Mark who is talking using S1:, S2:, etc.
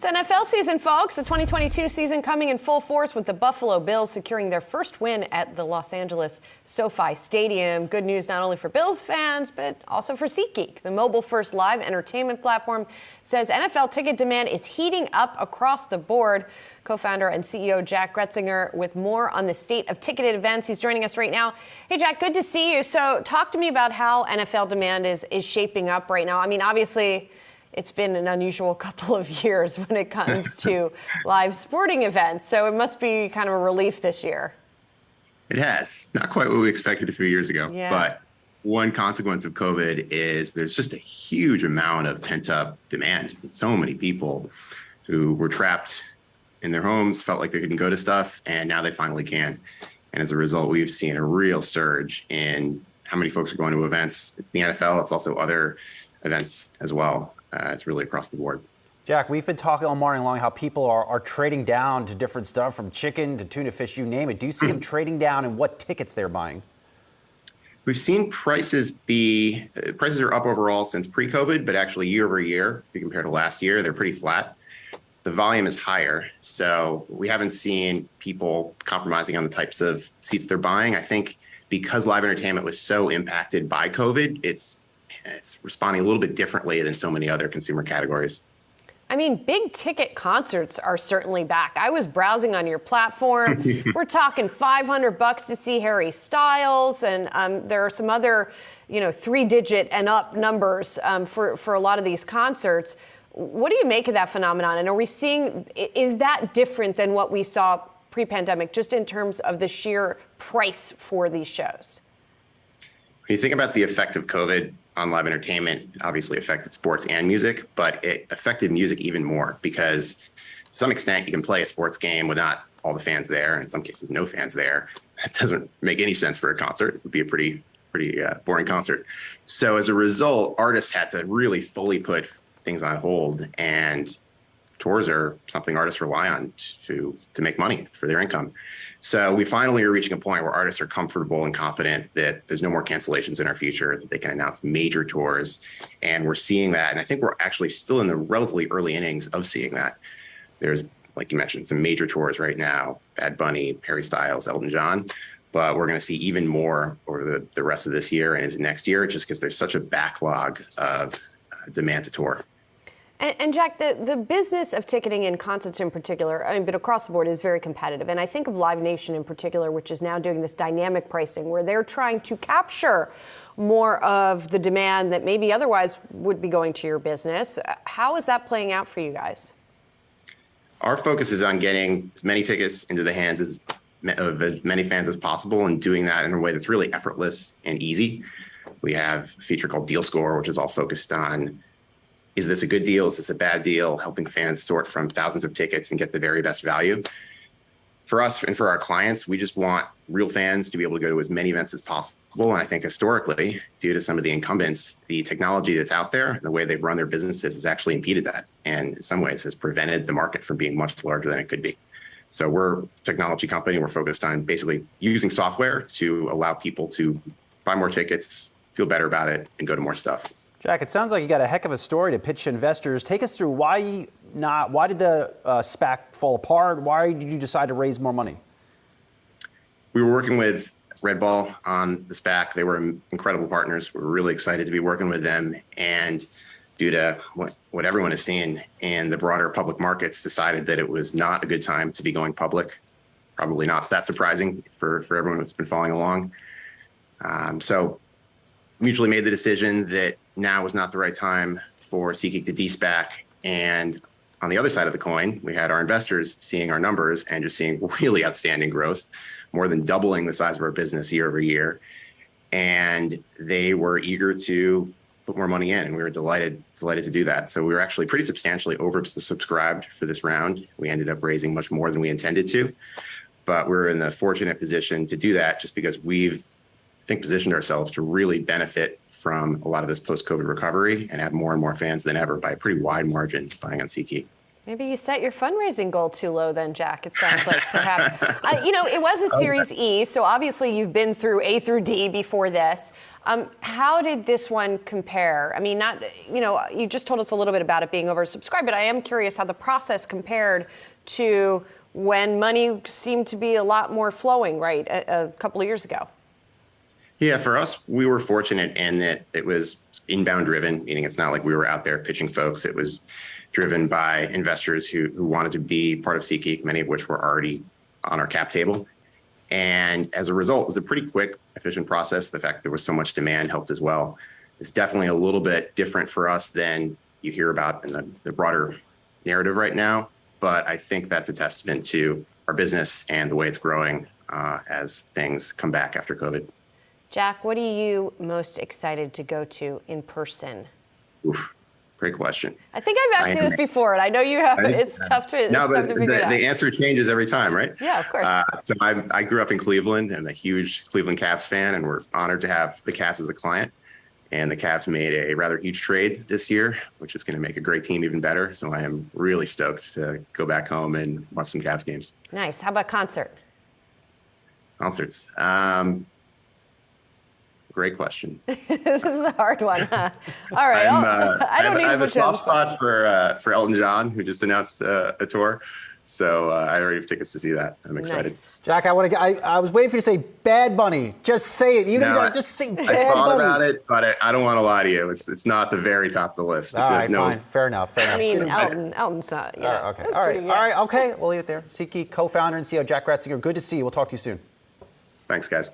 S1: It's NFL season, folks. The 2022 season coming in full force with the Buffalo Bills securing their first win at the Los Angeles SoFi Stadium. Good news not only for Bills fans, but also for SeatGeek. The mobile-first live entertainment platform says NFL ticket demand is heating up across the board. Co-founder and CEO Jack Groetzinger with more on the state of ticketed events. He's joining us right now. Hey, Jack, good to see you. So talk to me about how NFL demand is shaping up right now. I mean, obviously, it's been an unusual couple of years when it comes to live sporting events. So it must be kind of a relief this year.
S2: It has. Not quite what we expected a few years ago.
S1: Yeah.
S2: But one consequence of COVID is there's just a huge amount of pent-up demand. So many people who were trapped in their homes felt like they couldn't go to stuff, and now they finally can. And as a result, we've seen a real surge in how many folks are going to events. It's the NFL. It's also other events as well. It's really across the board.
S3: Jack, we've been talking all morning long how people are trading down to different stuff, from chicken to tuna fish, you name it. Do you see them trading down and what tickets they're buying?
S2: We've seen prices are up overall since pre-COVID, but actually year over year, if you compare to last year, they're pretty flat. The volume is higher, so we haven't seen people compromising on the types of seats they're buying. I think because live entertainment was so impacted by COVID, it's responding a little bit differently than so many other consumer categories.
S1: I mean, big ticket concerts are certainly back. I was browsing on your platform. We're talking $500 to see Harry Styles, and there are some other, 3-digit and up numbers for a lot of these concerts. What do you make of that phenomenon? And are we seeing, is that different than what we saw pre-pandemic, just in terms of the sheer price for these shows?
S2: When you think about the effect of COVID on live entertainment, it obviously affected sports and music, but it affected music even more because to some extent you can play a sports game with not all the fans there, in some cases no fans there. That doesn't make any sense for a concert. It would be a pretty boring concert. So as a result, artists had to really fully put things on hold, and tours are something artists rely on to make money for their income. So we finally are reaching a point where artists are comfortable and confident that there's no more cancellations in our future, that they can announce major tours. And we're seeing that. And I think we're actually still in the relatively early innings of seeing that. There's, like you mentioned, some major tours right now, Bad Bunny, Harry Styles, Elton John. But we're going to see even more over the rest of this year and into next year, just because there's such a backlog of demand to tour.
S1: And Jack, the business of ticketing and concerts in particular, but across the board, is very competitive. And I think of Live Nation in particular, which is now doing this dynamic pricing where they're trying to capture more of the demand that maybe otherwise would be going to your business. How is that playing out for you guys?
S2: Our focus is on getting as many tickets into the hands of as many fans as possible, and doing that in a way that's really effortless and easy. We have a feature called Deal Score, which is all focused on, is this a good deal? Is this a bad deal? Helping fans sort from thousands of tickets and get the very best value. For us and for our clients, we just want real fans to be able to go to as many events as possible. And I think historically, due to some of the incumbents, the technology that's out there, the way they've run their businesses has actually impeded that. And in some ways has prevented the market from being much larger than it could be. So we're a technology company. We're focused on basically using software to allow people to buy more tickets, feel better about it, and go to more stuff.
S3: Jack, it sounds like you got a heck of a story to pitch to investors. Take us through why did the SPAC fall apart? Why did you decide to raise more money?
S2: We were working with Red Ball on the SPAC. They were incredible partners. We were really excited to be working with them. And due to what everyone has seen in the broader public markets, decided that it was not a good time to be going public. Probably not that surprising for everyone that's been following along. So mutually made the decision that now was not the right time for SeatGeek to de-SPAC. And on the other side of the coin, we had our investors seeing our numbers and just seeing really outstanding growth, more than doubling the size of our business year over year. And they were eager to put more money in, and we were delighted to do that. So we were actually pretty substantially oversubscribed for this round. We ended up raising much more than we intended to, but we're in the fortunate position to do that just because we've, I think, positioned ourselves to really benefit from a lot of this post-COVID recovery and have more and more fans than ever by a pretty wide margin buying on SeatGeek.
S1: Maybe you set your fundraising goal too low then, Jack. It sounds like perhaps. It was a Series E, so obviously you've been through A through D before this. How did this one compare? I mean, you just told us a little bit about it being oversubscribed, but I am curious how the process compared to when money seemed to be a lot more flowing, right, a couple of years ago.
S2: Yeah, for us, we were fortunate in that it was inbound driven, meaning it's not like we were out there pitching folks. It was driven by investors who wanted to be part of SeatGeek, many of which were already on our cap table. And as a result, it was a pretty quick, efficient process. The fact that there was so much demand helped as well. It's definitely a little bit different for us than you hear about in the broader narrative right now. But I think that's a testament to our business and the way it's growing as things come back after COVID.
S1: Jack, what are you most excited to go to in person?
S2: Oof. Great question.
S1: I think I've asked you this before, and I know you have. It's tough to figure it out.
S2: The answer changes every time, right?
S1: Yeah, of course.
S2: So I grew up in Cleveland. I'm a huge Cleveland Caps fan, and we're honored to have the Caps as a client. And the Caps made a rather huge trade this year, which is going to make a great team even better. So I am really stoked to go back home and watch some Caps games.
S1: Nice. How about concerts?
S2: Great question.
S1: This is a hard one, huh? All right.
S2: I have a soft spot for Elton John, who just announced a tour. So I already have tickets to see that. I'm excited.
S1: Nice.
S3: Jack, I was waiting for you to say Bad Bunny. Just say it. You don't gotta just say Bad Bunny.
S2: I thought about it, but I don't want to lie to you. It's not the very top of the list.
S3: All right, fine. Fair enough.
S1: I mean, Elton's not.
S3: Okay. All right. Okay. We'll leave it there. SeatGeek co-founder and CEO Jack Groetzinger. Good to see you. We'll talk to you soon.
S2: Thanks, guys.